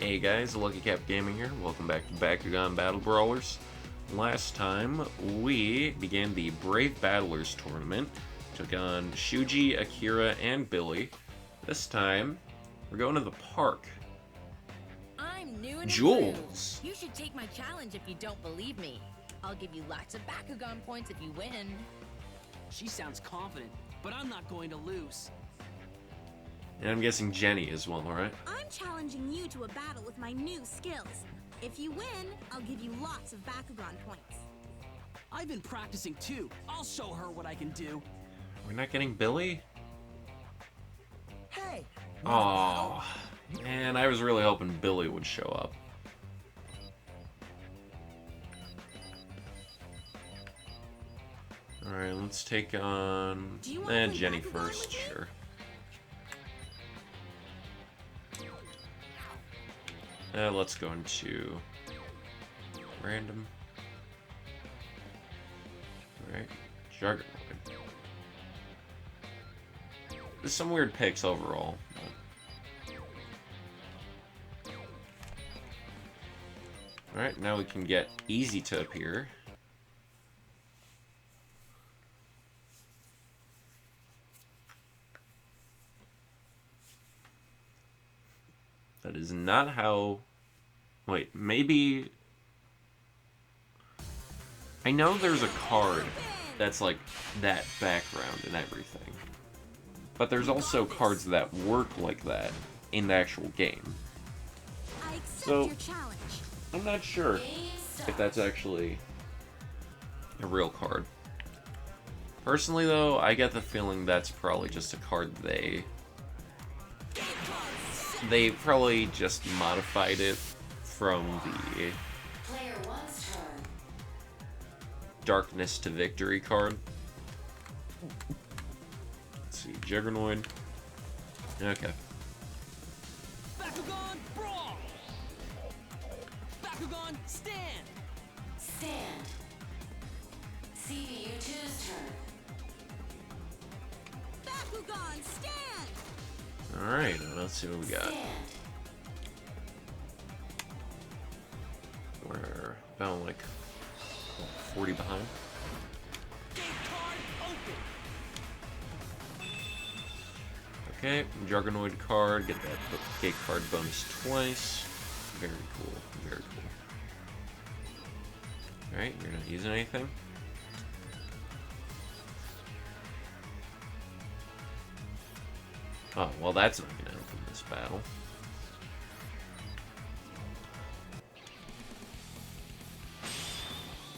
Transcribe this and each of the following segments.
Hey guys, Lucky Cap Gaming here. Welcome back to Bakugan Battle Brawlers. Last time, we began the Brave Battlers tournament. Took on Shuji, Akira, and Billy. This time, we're going to the park. I'm new and Jules! You should take my challenge if you don't believe me. I'll give you lots of Bakugan points if you win. She sounds confident, but I'm not going to lose. And I'm guessing Jenny as well, right? I'm challenging you to a battle with my new skills. If you win, I'll give you lots of Bakugan points. I've been practicing too. I'll show her what I can do. We're not getting Billy? Hey! Oh, man, I was really hoping Billy would show up. Alright, let's take on Jenny first, sure. Let's go into random. Alright, Juggernaut. There's some weird picks overall. Alright, now we can get Easy to appear. That is not how... Wait, maybe... I know there's a card that's like that background and everything. But there's also cards that work like that in the actual game. So, I'm not sure if that's actually a real card. Personally though, I get the feeling that's probably just a card they probably just modified it from the Darkness to Victory card. Let's see, Juggernaut. Okay. Bakugan Brawl! Bakugan Stand! Stand. CBU2's turn. Bakugan, stand! Alright, let's see what we got. We're about like 40 behind. Gate card open! Okay, Juggernaut card, get that gate card bonus twice. Very cool, very cool. Alright, you're not using anything. Oh, well that's not gonna help in this battle.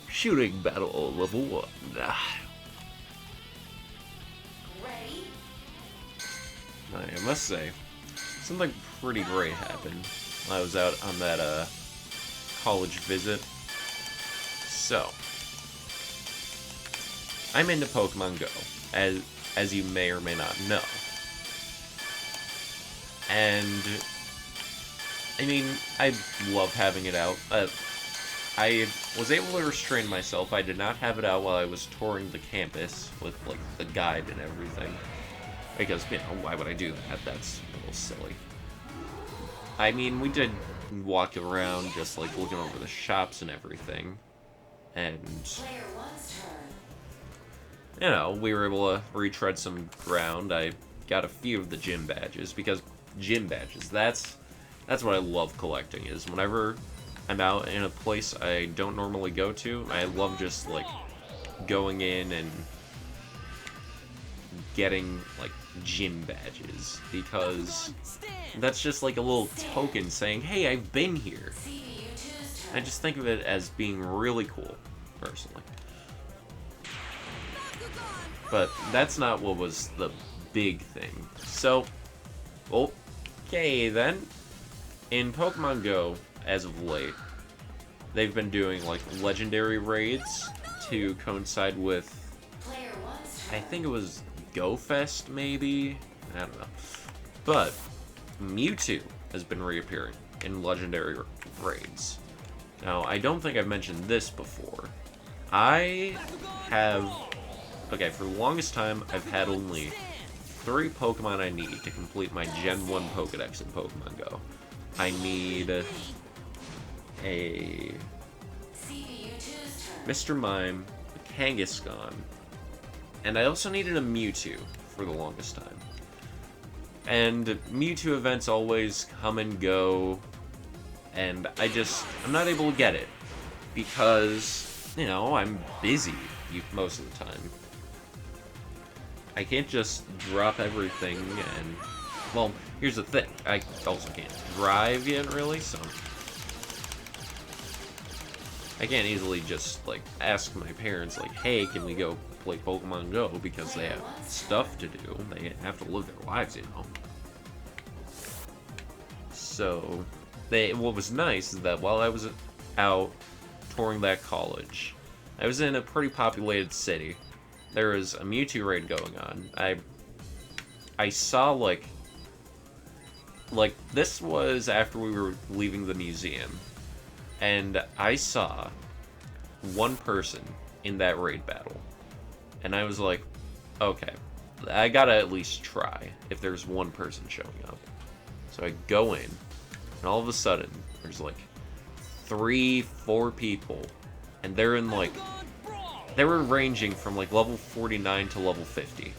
Shooting battle level 1. Ready? I must say, something pretty great happened while I was out on that college visit. So, I'm into Pokemon Go, as you may or may not know. And, I mean, I love having it out. I was able to restrain myself. I did not have it out while I was touring the campus with, like, the guide and everything. Because, you know, why would I do that? That's a little silly. I mean, we did walk around just, like, looking over the shops and everything. And, you know, we were able to retread some ground. I got a few of the gym badges, because gym badges, that's what I love collecting, is whenever I'm out in a place I don't normally go to, I love just, like, going in and getting, like, gym badges, because that's just, like, a little token saying, hey, I've been here. I just think of it as being really cool, personally. But that's not what was the big thing. So, okay then. In Pokemon Go, as of late, they've been doing, like, legendary raids to coincide with, I think it was Go Fest, maybe? I don't know. But Mewtwo has been reappearing in legendary raids. Now, I don't think I've mentioned this before. I have... Okay, for the longest time, I've had only 3 Pokemon I need to complete my Gen 1 Pokedex in Pokemon Go. I need a CPU2's turn. Mr. Mime, a Kangaskhan, and I also needed a Mewtwo for the longest time. And Mewtwo events always come and go, and I'm not able to get it because, you know, I'm busy most of the time. I can't just drop everything and, well, here's the thing, I also can't drive yet, really, so I can't easily just, like, ask my parents, like, hey, can we go play Pokemon Go, because they have stuff to do. They have to live their lives, you know. So, what was nice is that while I was out touring that college, I was in a pretty populated city. There was a Mewtwo raid going on. I saw, like, this was after we were leaving the museum, and I saw one person in that raid battle, and I was like, okay, I gotta at least try if there's one person showing up. So I go in, and all of a sudden, there's like 3-4 people, and they're in like, they were ranging from like level 49 to level 50.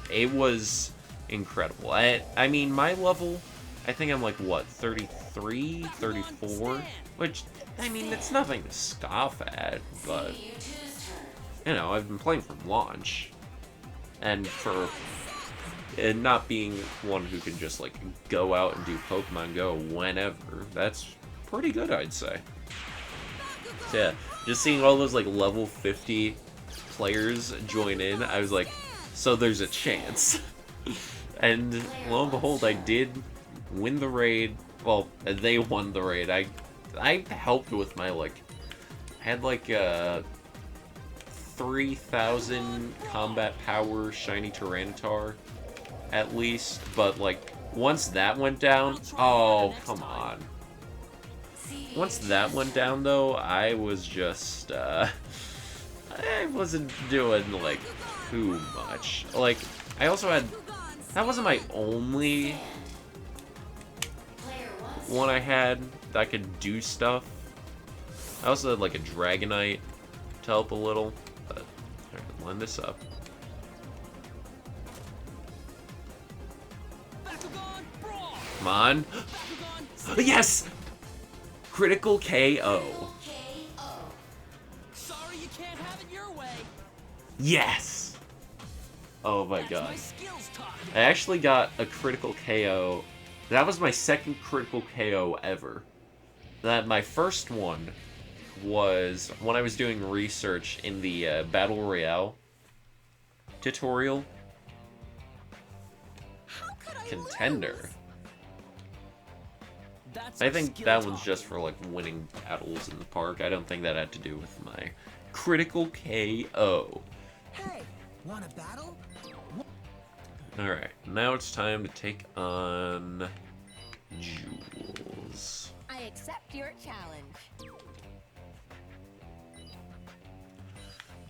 It was incredible. I mean, my level, I think I'm like, what, 33, 34? Which, I mean, it's nothing to scoff at, but, you know, I've been playing from launch. And for not being one who can just, like, go out and do Pokemon Go whenever, that's pretty good, I'd say. So, yeah, just seeing all those, like, level 50 players join in, I was like, so there's a chance. And lo and behold, I did win the raid. Well, they won the raid. I helped with my, like, I had like 3,000 combat power shiny Tyranitar at least, but like once that went down, oh come on. Once that went down though, I was just I wasn't doing like too much. Like I also had, that wasn't my only one I had that could do stuff. I also had like a Dragonite to help a little, but I can line this up. Come on. Yes! Critical KO. Sorry you can't have it your way. Yes! Oh my god. My skills talking. I actually got a critical KO. That was my second critical KO ever. That my first one was when I was doing research in the Battle Royale tutorial. Contender. I think that one's just for like winning battles in the park. I don't think that had to do with my critical KO. Hey, want a battle? Alright, now it's time to take on Jules. I accept your challenge.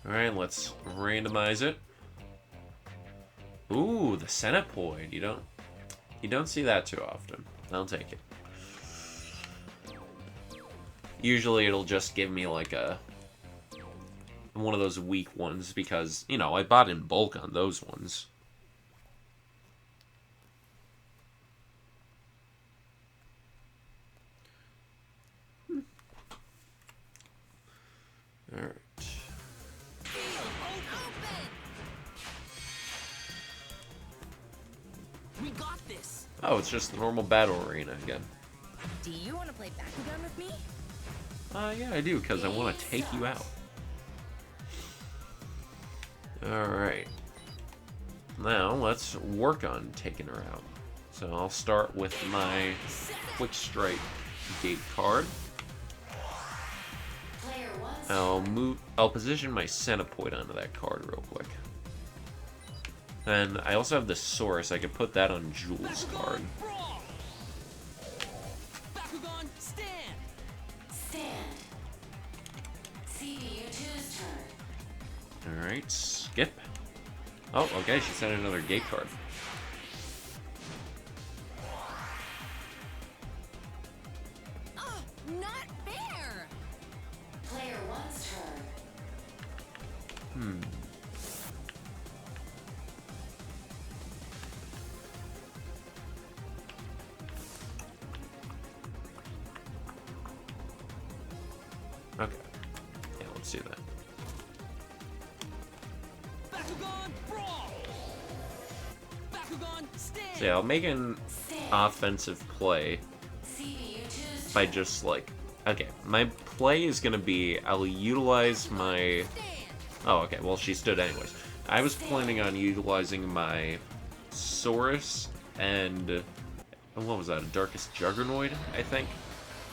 Alright, let's randomize it. Ooh, the Centipede. You don't see that too often. I'll take it. Usually it'll just give me like one of those weak ones because, you know, I bought in bulk on those ones. Alright. We got this. Oh, it's just the normal battle arena again. Do you want to play Bakugan with me? Yeah, I do, because I want to take you out. Alright. Now, let's work on taking her out. So I'll start with my Quick Strike Gate card. I'll position my Centipede onto that card real quick. And I also have the Source. I could put that on Jules' card. Bakugan, stand. Stand. CPU2's turn. Alright, skip. Oh, okay, she sent another gate card. Okay. Yeah, let's do that. Bakugan brawl. Bakugan stand. So yeah, I'll make an offensive play CPU choose by just like, okay, my play is gonna be I'll utilize my. Oh, okay. Well, she stood anyways. I was planning on utilizing my Saurus and what was that? A Darkest Juggernaut, I think.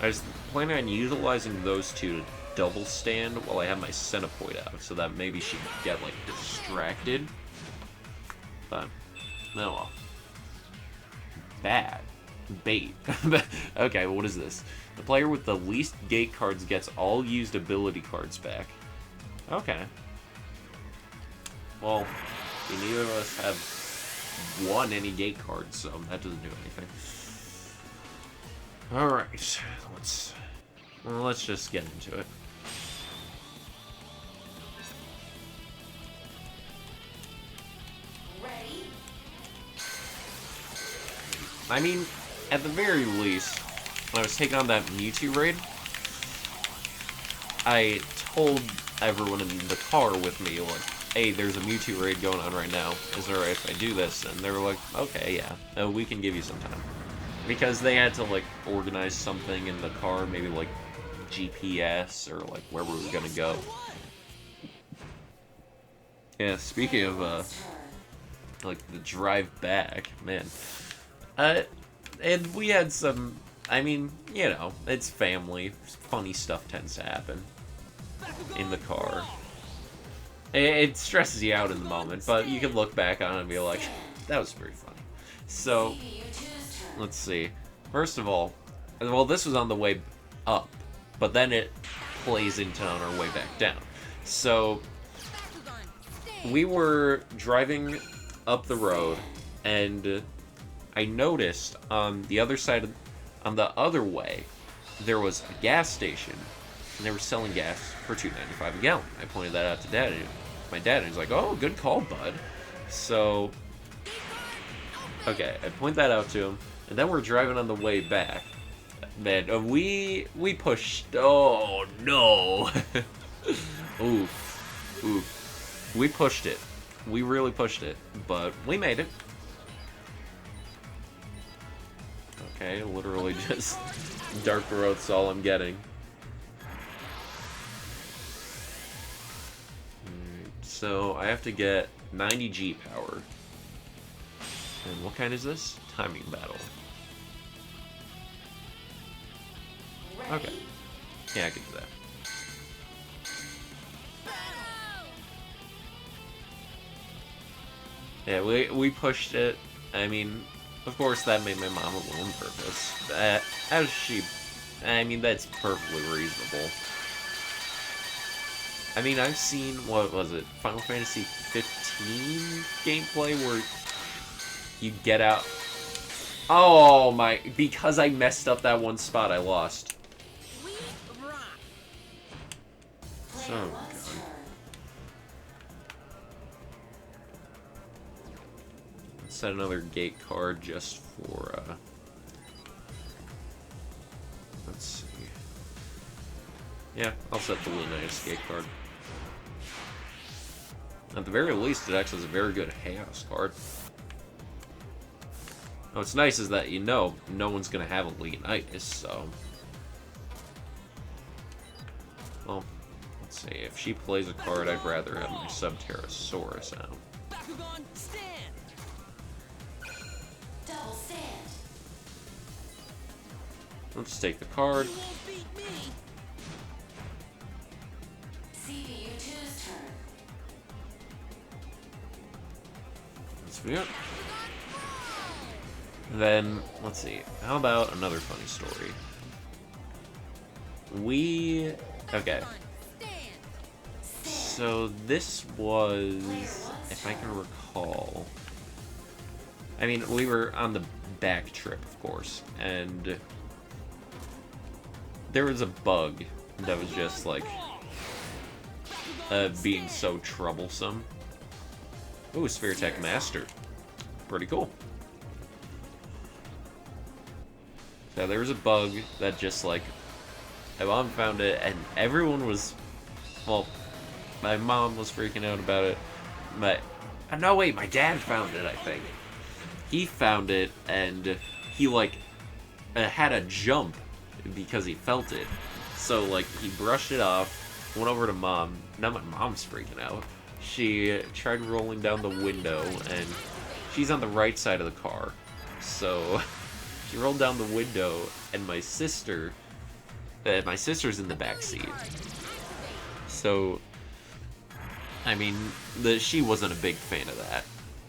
I was planning on utilizing those two to double stand while I have my Centipoid out, so that maybe she'd get like distracted. But no, well. Bad bait. Okay, what is this? The player with the least gate cards gets all used ability cards back. Okay. Well, neither of us have won any gate cards, so that doesn't do anything. Alright, let's just get into it. ready. I mean, at the very least, when I was taking on that Mewtwo raid, I told everyone in the car with me, like, hey, there's a Mewtwo raid going on right now. Is it alright if I do this? And they were like, okay, yeah, we can give you some time. Because they had to, like, organize something in the car, maybe, like, GPS or, like, where we were gonna go. Yeah, speaking of, like, the drive back, man. And we had some, I mean, you know, it's family. Funny stuff tends to happen in the car. It stresses you out in the moment, but you can look back on it and be like, that was pretty funny. So, let's see. First of all, well, this was on the way up, but then it plays into on our way back down. So, we were driving up the road, and I noticed on the other side of, on the other way, there was a gas station, and they were selling gas for $2.95 a gallon. I pointed that out to Dad, and my dad, and he's like, "Oh, good call, bud." So, okay, I point that out to him, and then we're driving on the way back. Man, we pushed. Oh no! Oof, oof. We pushed it. We really pushed it, but we made it. Okay, literally just dark growth's all I'm getting. Alright, so I have to get 90 G power. And what kind is this? Timing battle. Okay. Yeah, I can do that. Yeah, we pushed it. I mean, of course that made my mom a little nervous. As she... I mean, that's perfectly reasonable. I mean, I've seen, what was it, Final Fantasy 15 gameplay where you get out... Oh my... Because I messed up that one spot, I lost. We rock. So good. Let's set another gate card just for, let's see. Yeah, I'll set the Leonidas gate card. At the very least, it actually is a very good Chaos card. What's nice is that, you know, no one's going to have a Leonidas, so... Well, let's see. If she plays a card, I'd rather have my Subterrasaurus out. Bakugan stand. Double stand. Let's take the card. You won't beat me. CPU2's turn. Let's do it. Then, let's see. How about another funny story? Okay. So this was, if I can recall, I mean, we were on the back trip, of course, and there was a bug that was just like, being so troublesome. Ooh, Sphere Tech Master. Pretty cool. So there was a bug that just like, my mom found it and everyone was, well, my mom was freaking out about it. No wait, my dad found it, I think. He found it and he like had a jump because he felt it. So like he brushed it off, went over to mom. Now my mom's freaking out. She tried rolling down the window and she's on the right side of the car. So she rolled down the window and my sister's in the back seat. So I mean, she wasn't a big fan of that.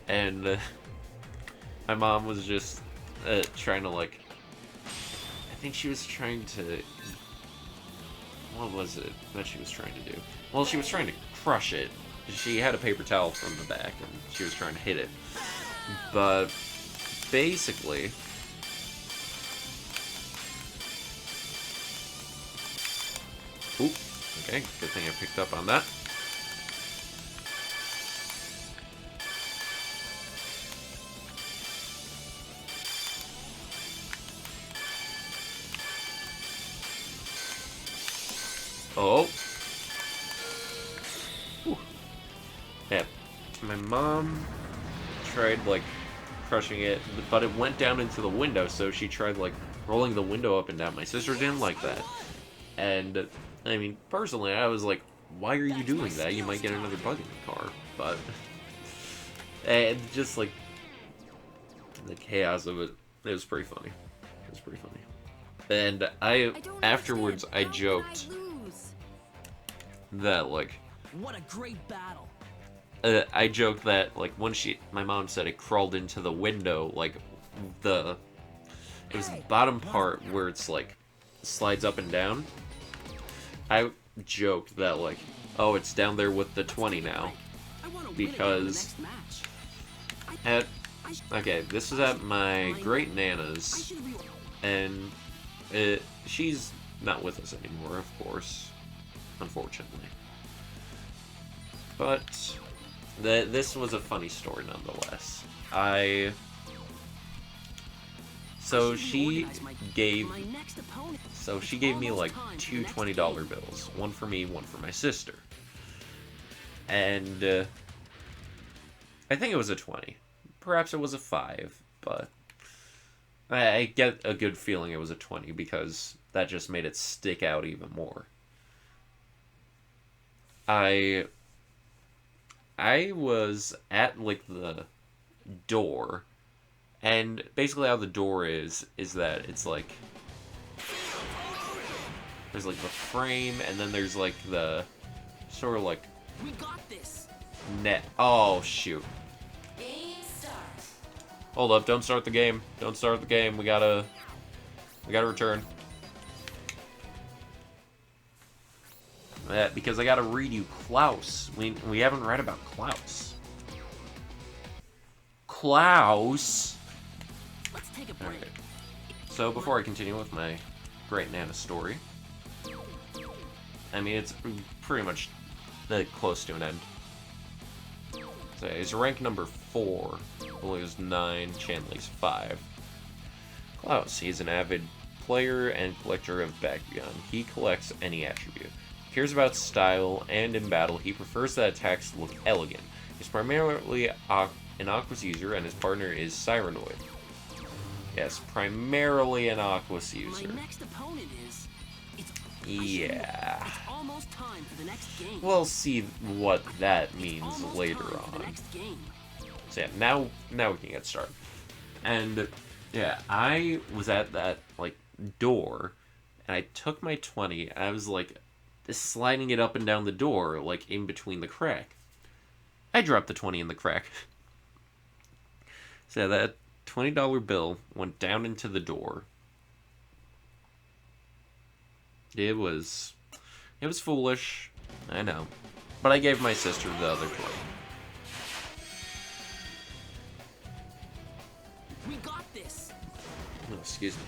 And my mom was just trying to like, I think she was trying to, what was it that she was trying to do? Well, she was trying to crush it. She had a paper towel from the back and she was trying to hit it. But basically, oop, okay, good thing I picked up on that. Oh. Whew. Yeah. My mom tried, like, crushing it, but it went down into the window, so she tried, like, rolling the window up and down. My sister didn't like that. And, I mean, personally, I was like, why are you doing that? You might get another bug in the car. But, and just, like, the chaos of it, it was pretty funny. It was pretty funny. And afterwards, I joked that, like, What a great battle. I joked that, like, when my mom said it crawled into the window, like, it was the bottom part where it's, like, slides up and down. I joked that, like, oh, it's down there with the 20 now. Because, okay, this is at my great Nana's, and she's not with us anymore, of course. Unfortunately. But this was a funny story nonetheless. So she gave me like two $20 bills. One for me, one for my sister. And I think it was a 20. Perhaps it was a 5, but I get a good feeling it was a 20 because that just made it stick out even more. I was at, like, the door, and basically how the door is that it's, like, there's, like, the frame, and then there's, like, the sort of, like, We got this. net. Oh, shoot. Game start. Hold up, don't start the game. Don't start the game. We gotta return. Because I gotta read you Klaus. We haven't read about Klaus. Klaus! Let's take a break. Okay. So before I continue with my Great Nana story, I mean, it's pretty much close to an end. So he's rank number 4, Blue's 9, Chanley's 5. Klaus, he's an avid player and collector of Bakugan. He collects any attribute. He cares about style, and in battle, he prefers that attacks look elegant. He's primarily an Aquos user, and his partner is Cyranoid. Yes, primarily an Aquos user. My next opponent is. Yeah. It's almost time for the next game. We'll see what that means Almost later time for the on. next game. So yeah, now we can get started. And yeah, I was at that like door, and I took my 20. And I was like, just sliding it up and down the door, like in between the crack. I dropped the 20 in the crack. So that $20 bill went down into the door. It was foolish, I know, but I gave my sister the other 20. We got this. Oh, excuse me.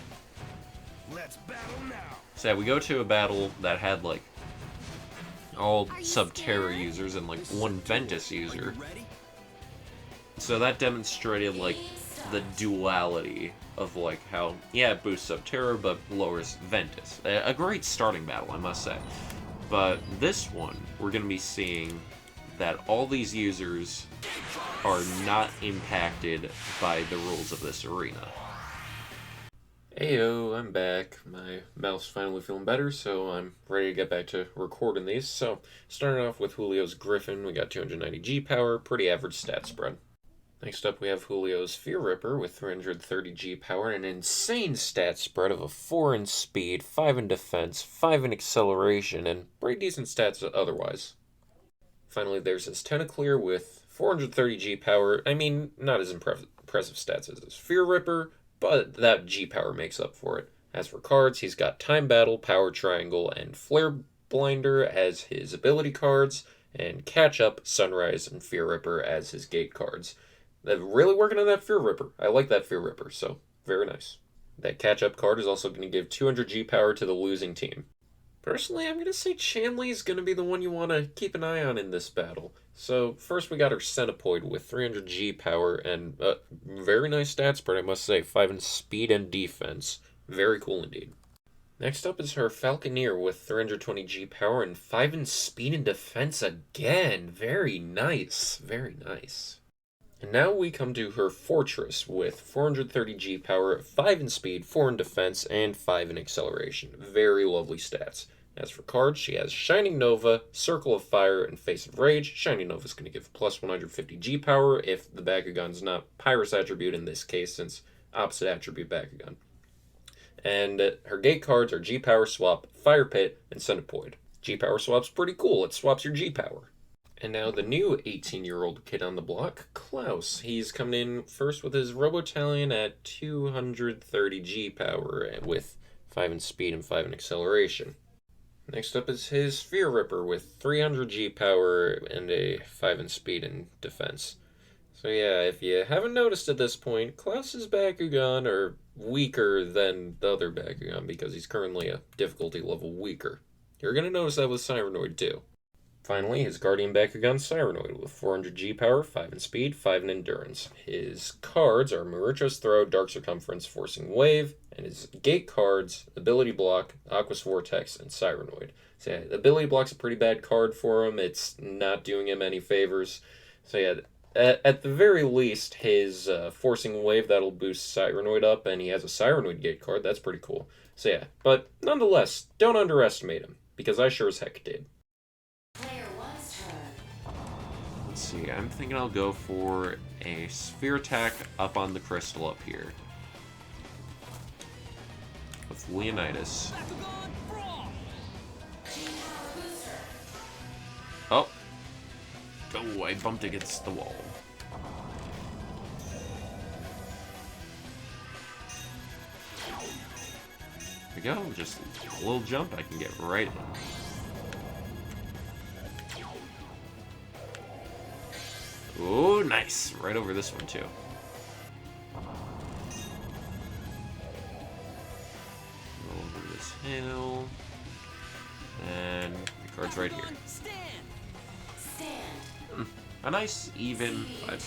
Let's battle now. So yeah, we go to a battle that had like all Subterra users and like one Ventus user. So that demonstrated like the duality of like how, yeah, it boosts Subterra but lowers Ventus. A great starting battle, I must say. But this one, we're going to be seeing that all these users are not impacted by the rules of this arena. Heyo, I'm back. My mouth's finally feeling better, so I'm ready to get back to recording these. So, starting off with Julio's Griffin, we got 290 G power, pretty average stat spread. Next up, we have Julio's Fear Ripper with 330 G power and an insane stat spread of a 4 in speed, 5 in defense, 5 in acceleration, and pretty decent stats otherwise. Finally, there's his Tentacleer with 430 G power. I mean, not as impressive stats as his Fear Ripper, but that G power makes up for it. As for cards, he's got Time Battle, Power Triangle, and Flare Blinder as his ability cards, and Catch Up, Sunrise, and Fear Ripper as his gate cards. They're really working on that Fear Ripper. I like that Fear Ripper, so very nice. That catch-up card is also going to give 200 G power to the losing team. Personally, I'm going to say Chanli is going to be the one you want to keep an eye on in this battle. So first we got our Centipoid with 300 G power and very nice stat spread, I must say. 5 in speed and defense. Very cool indeed. Next up is her Falconeer with 320 G power and 5 in speed and defense again. Very nice. Very nice. And now we come to her Fortress with 430 G power, 5 in speed, 4 in defense, and 5 in acceleration. Very lovely stats. As for cards, she has Shining Nova, Circle of Fire, and Face of Rage. Shining Nova is going to give plus 150 G power if the Bakugan's not Pyrus attribute in this case, since opposite attribute Bakugan. And her gate cards are G Power Swap, Fire Pit, and Centipoid. G Power Swap's pretty cool. It swaps your G Power. And now the new 18-year-old kid on the block, Klaus. He's coming in first with his Robotalion at 230 G power with 5 in speed and 5 in acceleration. Next up is his Fear Ripper with 300 G power and a 5 in speed and defense. So yeah, if you haven't noticed at this point, Klaus's Bakugan are weaker than the other Bakugan because he's currently a difficulty level weaker. You're going to notice that with Cyranoid too. Finally, his Guardian Bakugan Cyranoid with 400 G power, 5 in speed, 5 in endurance. His cards are Marucho's Throw, Dark Circumference, Forcing Wave, and his gate cards, Ability Block, Aquos Vortex, and Cyranoid. So yeah, the Ability Block's a pretty bad card for him. It's not doing him any favors. So yeah, at the very least, his Forcing Wave, that'll boost Cyranoid up, and he has a Cyranoid gate card. That's pretty cool. So yeah, but nonetheless, don't underestimate him, because I sure as heck did. Let's see, I'm thinking I'll go for a Sphere Attack up on the crystal up here. With Leonidas. Oh! Oh, I bumped against the wall. There we go, just a little jump, I can get right in. Oh, nice. Right over this one, too. Roll over this hill. And the card's right here. A nice, even 500.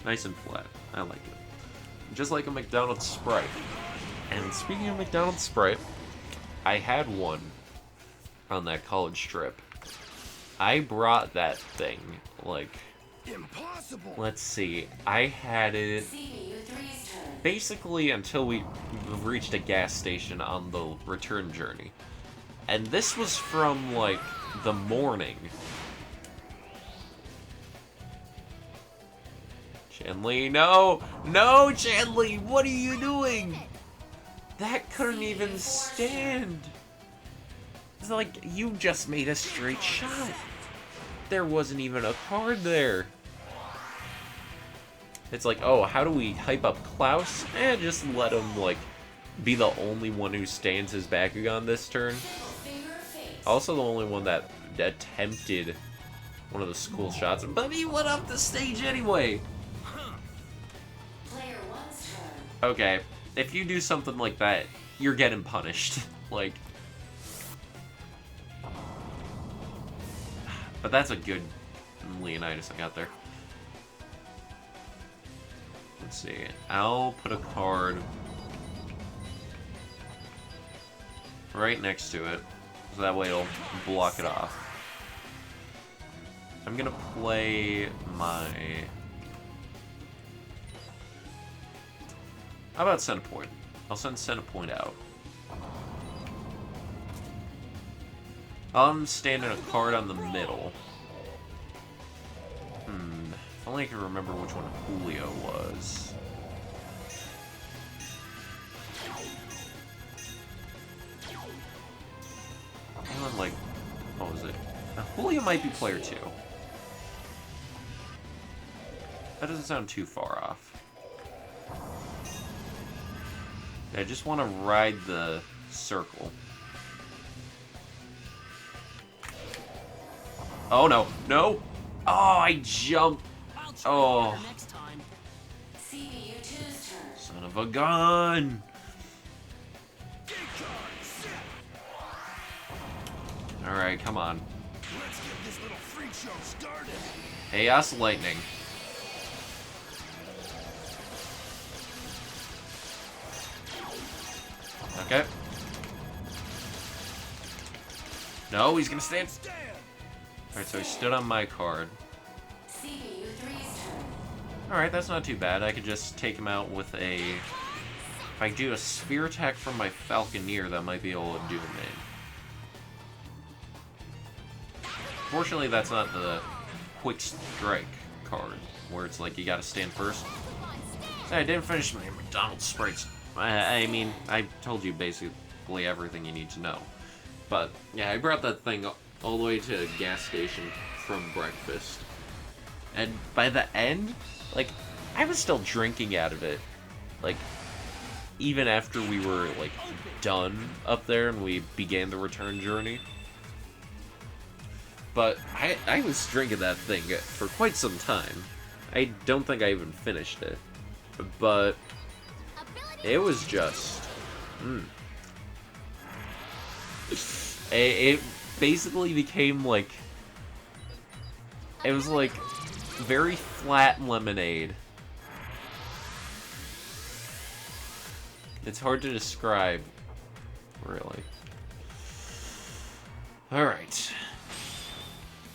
Nice and flat. I like it. Just like a McDonald's Sprite. And speaking of McDonald's Sprite, I had one on that college trip. I brought that thing, like, impossible. Let's see, I had it basically until we reached a gas station on the return journey. And this was from, like, the morning. Chanli, no! No, Chanli, what are you doing? That couldn't even stand. It's like, you just made a straight shot. There wasn't even a card there. It's like, oh, how do we hype up Klaus? Just let him, like, be the only one who stands his Bakugan this turn. Also the only one that attempted one of the school shots, but he went up the stage anyway. Okay, if you do something like that, you're getting punished. Like, But that's a good Leonidas I got there. Let's see. I'll put a card right next to it, so that way it'll block it off. I'm gonna play my... How about Centerpoint? I'll send Centerpoint out. I'm standing a card on the middle. If only I could remember which one Julio was. Anyone like... What was it? Julio might be player 2. That doesn't sound too far off. I just want to ride the circle. Oh no, no! Oh, I jumped! Oh, Next time. CPU2's turn. son of a gun! Alright, come on. Let's get this little freak show started. Chaos Lightning. Okay. No, he's gonna stand. Alright, so he stood on my card. CPU3's turn. Alright, that's not too bad. I could just take him out with a... If I do a spear attack from my Falconeer, that might be able to do him in. Fortunately, that's not the Quick Strike card, where it's like you gotta stand first. So I didn't finish my McDonald's sprites. I mean, I told you basically everything you need to know. But, yeah, I brought that thing all the way to a gas station from breakfast. And by the end, like, I was still drinking out of it. Like, even after we were, like, done up there and we began the return journey. But I was drinking that thing for quite some time. I don't think I even finished it. But it was just... It basically became like... It was like very flat lemonade. It's hard to describe, really. Alright.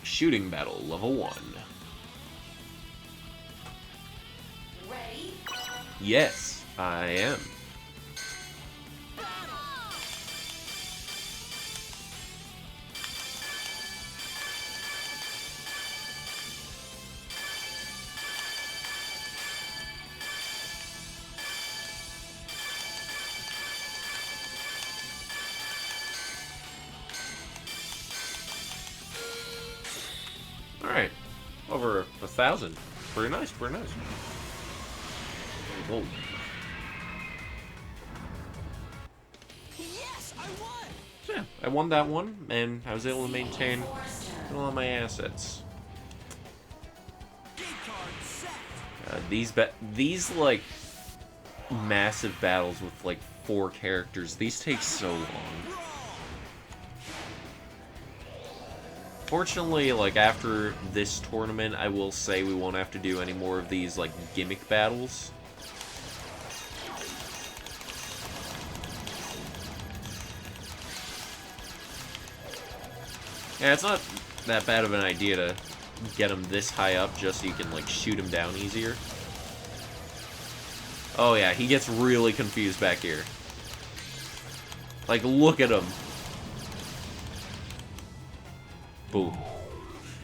Shooting battle, level 1. Ready? Yes, I am. Alright. Over 1,000. Pretty nice, pretty nice. Whoa. Yes, I won. Yeah, I won that one, and I was able to maintain all of my assets. Gate card set. These like massive battles with like 4 characters, these take so long. Fortunately, like after this tournament, I will say we won't have to do any more of these like gimmick battles. Yeah, it's not that bad of an idea to get him this high up just so you can like shoot him down easier. Oh yeah, he gets really confused back here. Like, look at him. Boom.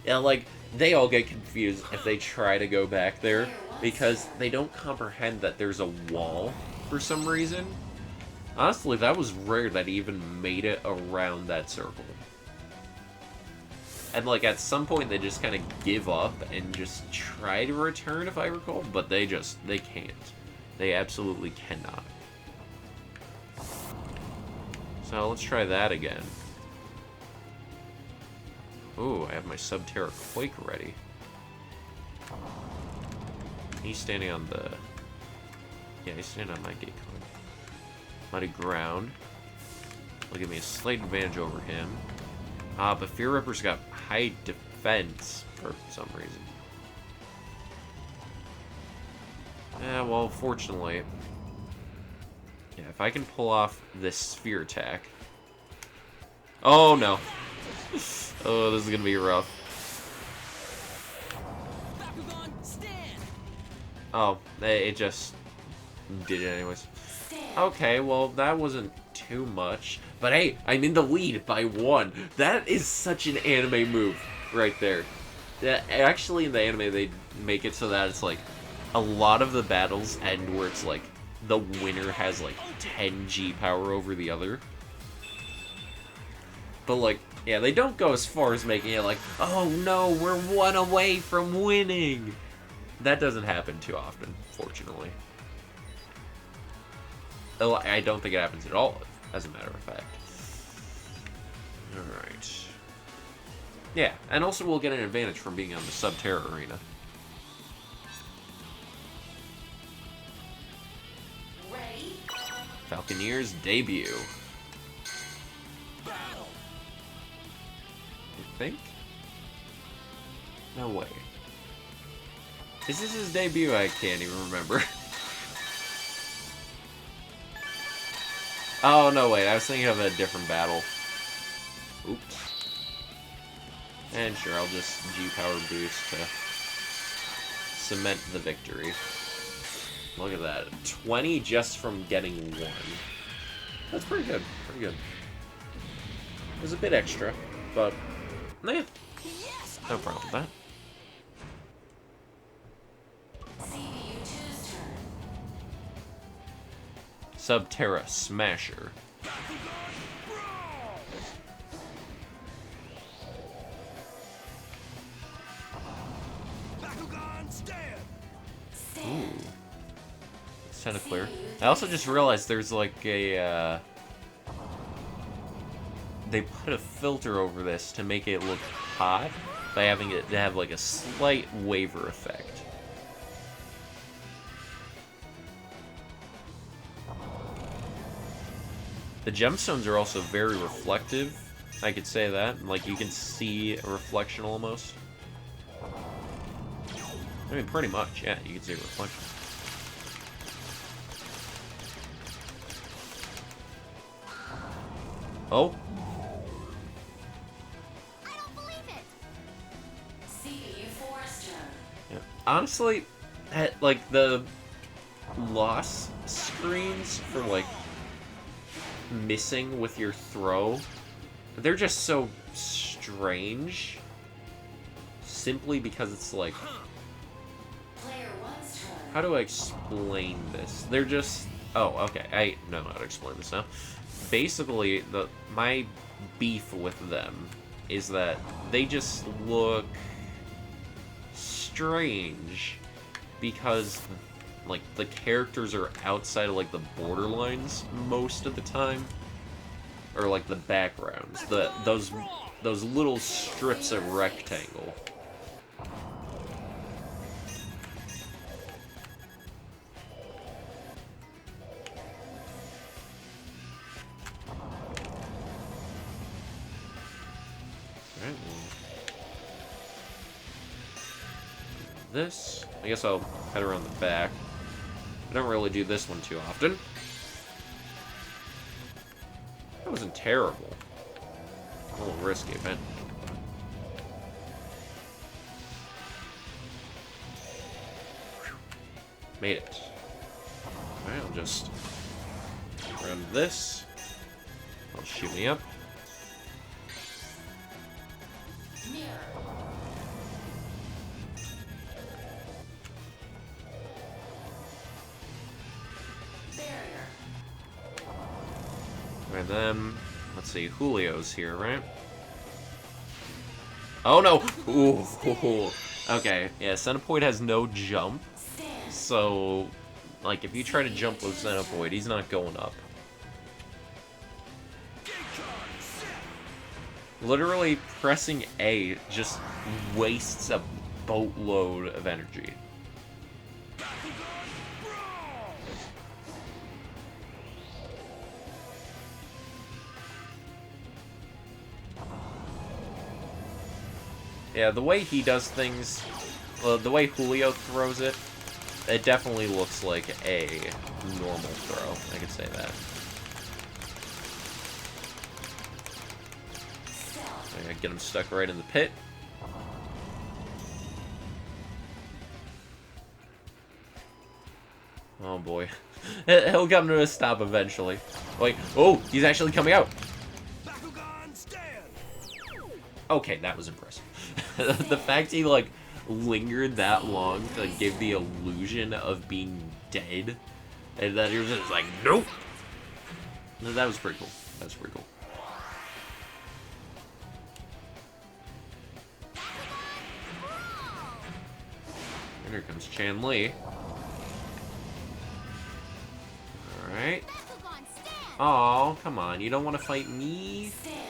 Yeah, like, they all get confused if they try to go back there because they don't comprehend that there's a wall for some reason. Honestly, that was rare that he even made it around that circle. And, like, at some point they just kind of give up and just try to return, if I recall, but they can't. They absolutely cannot. So, let's try that again. Ooh, I have my Subterra Quake ready. He's standing on the... Yeah, he's standing on my gate card. Muddy Ground. Will give me a slight advantage over him. But Fear Ripper's got high defense for some reason. Yeah, well, fortunately... Yeah, if I can pull off this sphere attack... Oh, no. Oh, this is gonna be rough. Bakugan, stand! Oh, it just did it anyways. Stand. Okay, well, that wasn't too much. But hey, I'm in the lead by 1. That is such an anime move right there. Actually, in the anime, they make it so that it's like a lot of the battles end where it's like the winner has like 10 G power over the other. But like, yeah, they don't go as far as making it like, oh no, we're 1 away from winning. That doesn't happen too often, fortunately. I don't think it happens at all, as a matter of fact. Alright. Yeah, and also we'll get an advantage from being on the Subterra arena. Ready? Falconeer's debut. Battle! I think? No way. Is this his debut? I can't even remember. Oh, no, wait. I was thinking of a different battle. Oops. And sure, I'll just G-Power boost to cement the victory. Look at that. 20 just from getting 1. That's pretty good. Pretty good. It was a bit extra, but... yeah. No problem with that. CPU 2's turn. Subterra Smasher. Bakugan, stand! Stand. Ooh. It's kind of clear. I also just realized there's like a, they put a filter over this to make it look hot by having it to have like a slight waver effect. The gemstones are also very reflective. I could say that. Like, you can see a reflection almost. I mean, pretty much, yeah, you can see a reflection. Oh. I don't believe it. CPU 4's turn. Yeah. Honestly, like, the loss screens for, like, missing with your throw, they're just so strange. Simply because it's like... Player 1's turn. How do I explain this? They're just... Oh, okay. I know how to explain this now. Basically, my beef with them is that they just look strange because, like, the characters are outside of, like, the borderlines most of the time. Or, like, the backgrounds. Those little strips of rectangle. Alright, well. This. I guess I'll head around the back. I don't really do this one too often. That wasn't terrible. A little risky, man. Made it. Alright, I'll just run this. I'll shoot me up. Mirror. Barrier. And then, let's see, Julio's here, right? Oh no! Ooh. Okay, yeah, Centipoid has no jump. Stand. So, like, if you try to jump with Centipoid, he's not going up. Literally, pressing A just wastes a boatload of energy. Yeah, the way he does things, the way Julio throws it, it definitely looks like a normal throw. I could say that. I gotta get him stuck right in the pit. Oh boy. He'll come to a stop eventually. Wait, oh, he's actually coming out. Bakugan stand. Okay, that was impressive. The fact he, like, lingered that long to give the illusion of being dead, and then he was just like, nope! That was pretty cool. That was pretty cool. And here comes Chan Li. Alright. Oh, come on. You don't want to fight me? Stand.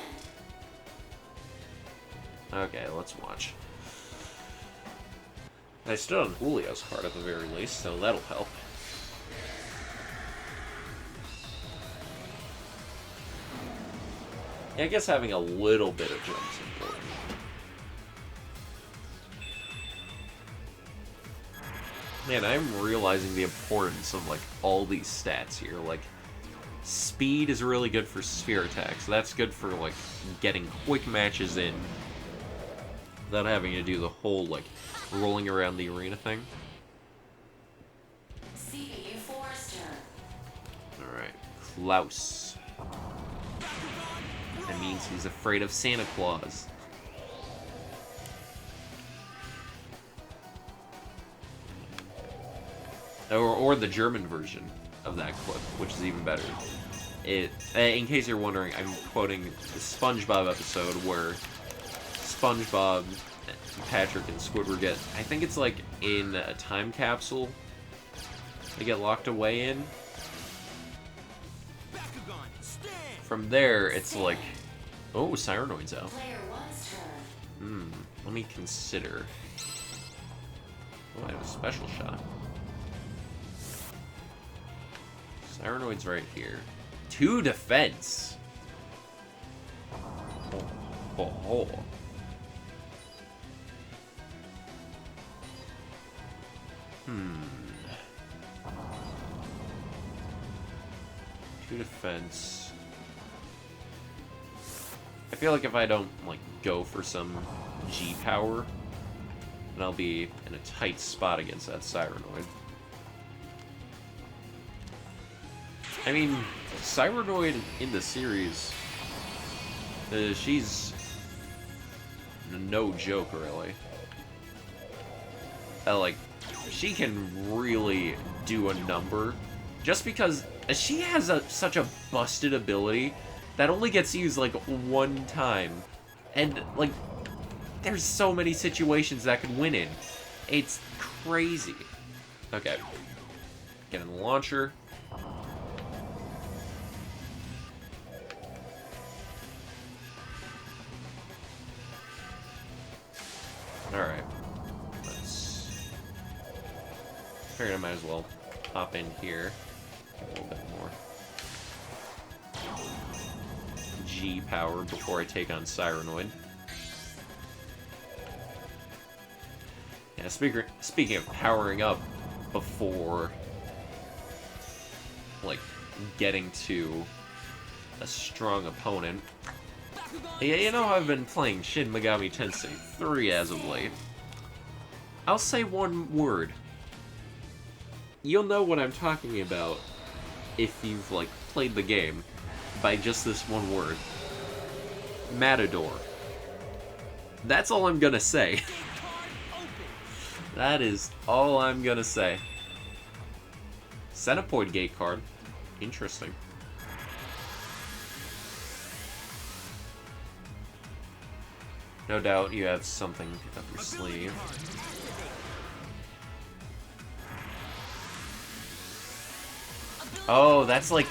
Okay, let's watch. I stood on Julio's card at the very least, so that'll help. Yeah, I guess having a little bit of jump is important. Man, I'm realizing the importance of, like, all these stats here. Like, speed is really good for sphere attack, so that's good for, like, getting quick matches in without having to do the whole, like, rolling around the arena thing. CPU Forester. Alright, Klaus. That means he's afraid of Santa Claus. Or the German version of that clip, which is even better. In case you're wondering, I'm quoting the SpongeBob episode where SpongeBob, Patrick, and Squidward get, I think it's like in a time capsule they get locked away in. Bakugan stand. From there, it's like, oh, Cyranoid's out. Player one's turn. Let me consider. Oh, I have a special shot. Cyranoid's right here. 2 defense. Oh. Two defense. I feel like if I don't, like, go for some G power, then I'll be in a tight spot against that Cyranoid. I mean, Cyranoid in the series, she's no joke, really. Like, she can really do a number, just because she has such a busted ability that only gets used, like, one time. And, like, there's so many situations that could win in. It's crazy. Okay. Get in the launcher. Alright. Figured I might as well hop in here. Get a little bit more G power before I take on Cyranoid. Yeah, speaking of powering up before, like, getting to a strong opponent. Yeah, you know, I've been playing Shin Megami Tensei 3 as of late. I'll say one word. You'll know what I'm talking about if you've, like, played the game by just this one word. Matador. That's all I'm gonna say. That is all I'm gonna say. Centipoid gate card. Interesting. No doubt you have something up your sleeve. Oh, that's like...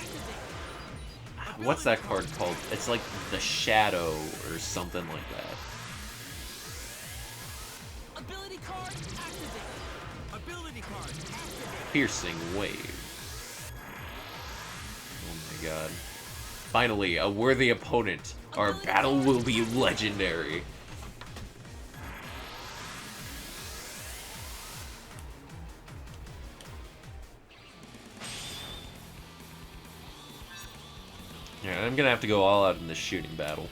What's that card called? It's like the Shadow or something like that. Ability card activated. Ability card activated. Piercing Wave. Oh my god. Finally, a worthy opponent. Our battle will be legendary. Yeah, I'm gonna have to go all out in this shooting battle.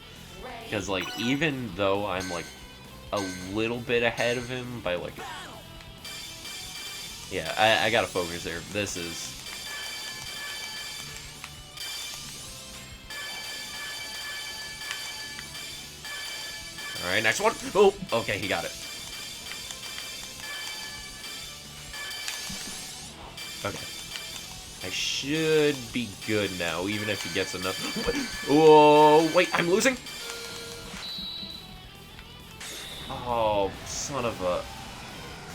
Because, like, even though I'm, like, a little bit ahead of him by, like... Yeah, I gotta focus there. This is... Alright, next one. Oh, okay, he got it. Okay. I should be good now, even if he gets enough. Whoa, wait, I'm losing? Oh, son of a...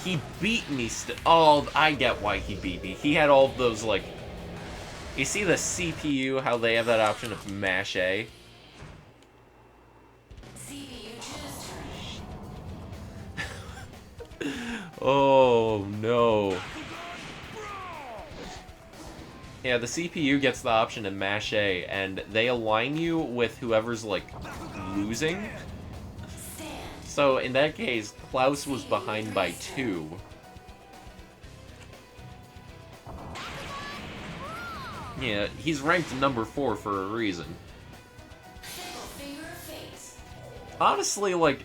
He beat me Oh, I get why he beat me. He had all of those, like... You see the CPU, how they have that option of mash A? Oh, no. Yeah, the CPU gets the option to mash A, and they align you with whoever's, like, losing. So, in that case, Klaus was behind by 2. Yeah, he's ranked number 4 for a reason. Honestly, like,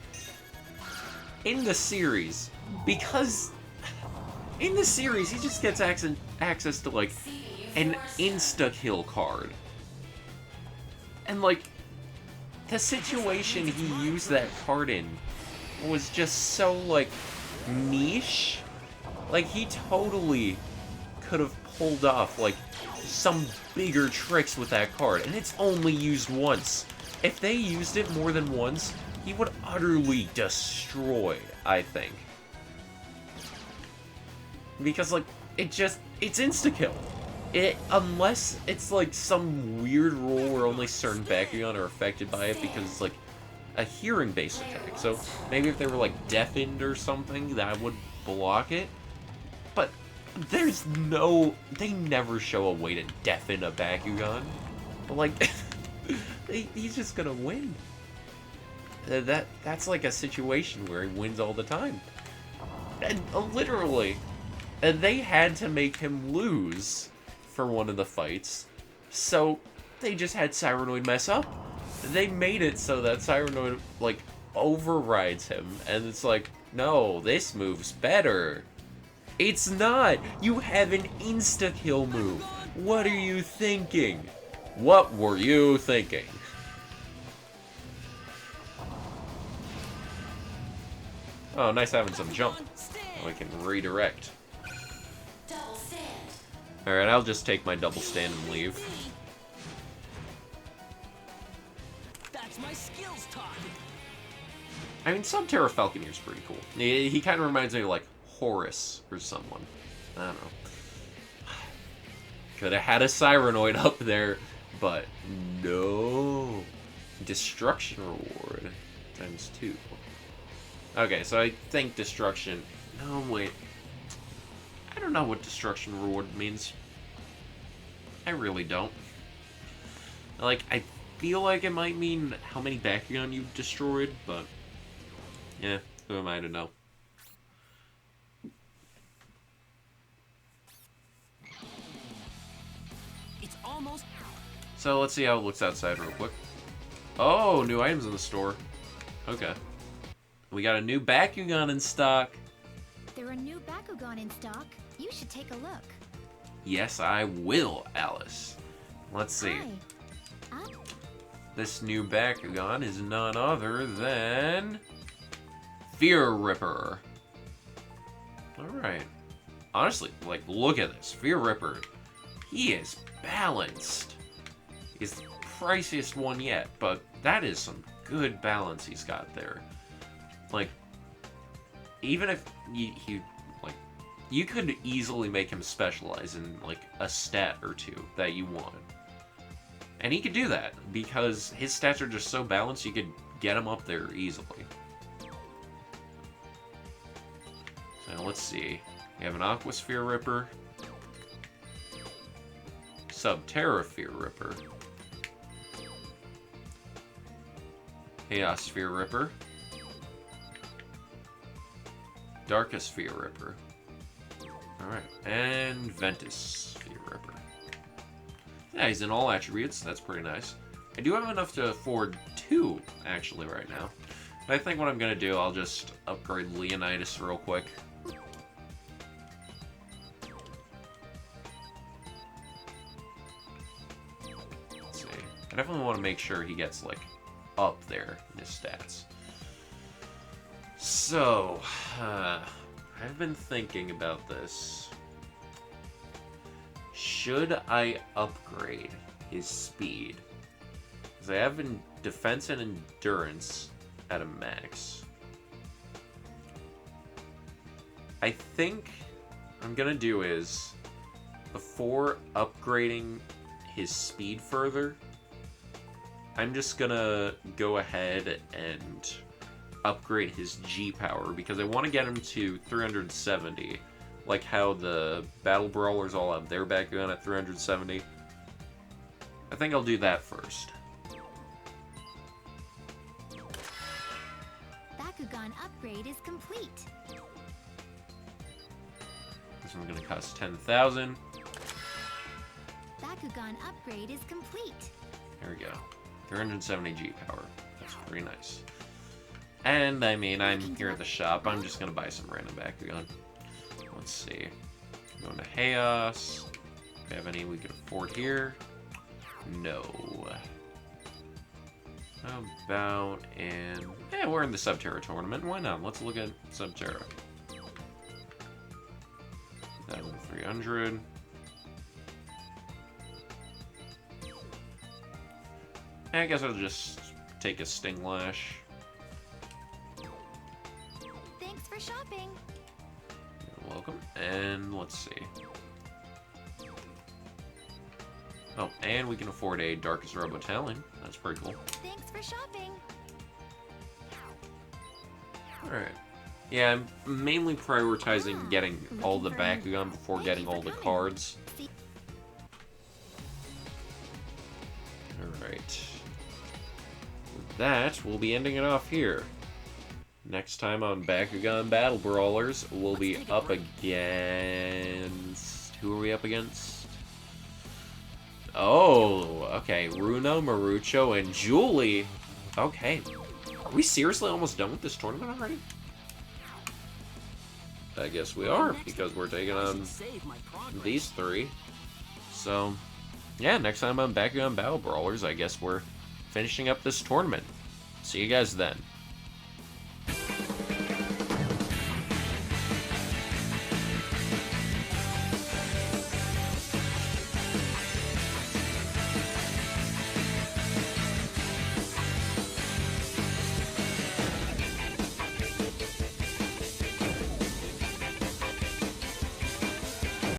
in the series, because in the series, he just gets access to, like, an insta-kill card. And, like, the situation he used that card in was just so, like, niche. Like, he totally could have pulled off, like, some bigger tricks with that card, and it's only used once. If they used it more than once, he would utterly destroy, I think. Because, like, it's insta-kill. Unless it's, like, some weird rule where only certain Bakugan are affected by it because it's, like, a hearing-based attack. So, maybe if they were, like, deafened or something, that would block it. But there's no... They never show a way to deafen a Bakugan. But, like, he's just gonna win. That's like a situation where he wins all the time. And literally, they had to make him lose for one of the fights, so they just had Cyranoid mess up. They made it so that Cyranoid, like, overrides him, and it's like, no, this move's better. It's not! You have an insta-kill move. What are you thinking? What were you thinking? Oh, nice having some jump. Now we can redirect. Alright, I'll just take my double stand and leave. That's my skills talking. I mean, Subterra Falconier's pretty cool. He kind of reminds me of, like, Horus or someone. I don't know. Could have had a Cyranoid up there, but no. Destruction reward times 2. Okay, so I think destruction... No, wait. I don't know what destruction reward means. I really don't. Like, I feel like it might mean how many Bakugan you've destroyed, but... Yeah, who am I to know? It's almost... So, let's see how it looks outside real quick. Oh, new items in the store. Okay. We got a new Bakugan in stock. There are new Bakugan in stock. You should take a look. Yes, I will, Alice. Let's see. Hi. This new Bakugan is none other than... Fear Ripper. Alright. Honestly, like, look at this. Fear Ripper. He is balanced. He's the priciest one yet, but that is some good balance he's got there. Like, even if you could easily make him specialize in, like, a stat or two that you want. And he could do that, because his stats are just so balanced, you could get him up there easily. So, let's see. We have an Aquos Fear Ripper. Subterra Fear Ripper. Chaos Fear Ripper. Darkest Fear Ripper. Alright, and Ventus Fear Ripper. Yeah, he's in all attributes. That's pretty nice. I do have enough to afford 2, actually, right now. But I think what I'm going to do, I'll just upgrade Leonidas real quick. Let's see. I definitely want to make sure he gets, like, up there in his stats. So, I've been thinking about this. Should I upgrade his speed? Because I have in defense and endurance at a max. I think what I'm gonna do is, before upgrading his speed further, I'm just gonna go ahead and upgrade his G power, because I want to get him to 370, like how the Battle Brawlers all have their Bakugan at 370. I think I'll do that first. Bakugan upgrade is complete. This one's gonna cost 10,000. Bakugan upgrade is complete. There we go. 370 G power. That's pretty nice. And, I mean, I'm here at the shop. I'm just gonna buy some random Bakugan. Let's see. Going to Chaos. Do we have any we can afford here? No. How about in... Yeah, we're in the Subterra tournament. Why not? Let's look at Subterra. 2,300. I guess I'll just take a Sting Lash. Thanks for shopping. You're welcome. And let's see. Oh, and we can afford a Darkest Robotalon. That's pretty cool. Thanks for shopping. Alright. Yeah, I'm mainly prioritizing getting all the Bakugan before getting all the cards. Alright. With that, we'll be ending it off here. Next time on Bakugan Battle Brawlers, we'll be up against... Who are we up against? Oh, okay. Runa, Marucho, and Julie. Okay. Are we seriously almost done with this tournament already? I guess we are, because we're taking on these 3. So, yeah, next time on Bakugan Battle Brawlers, I guess we're finishing up this tournament. See you guys then.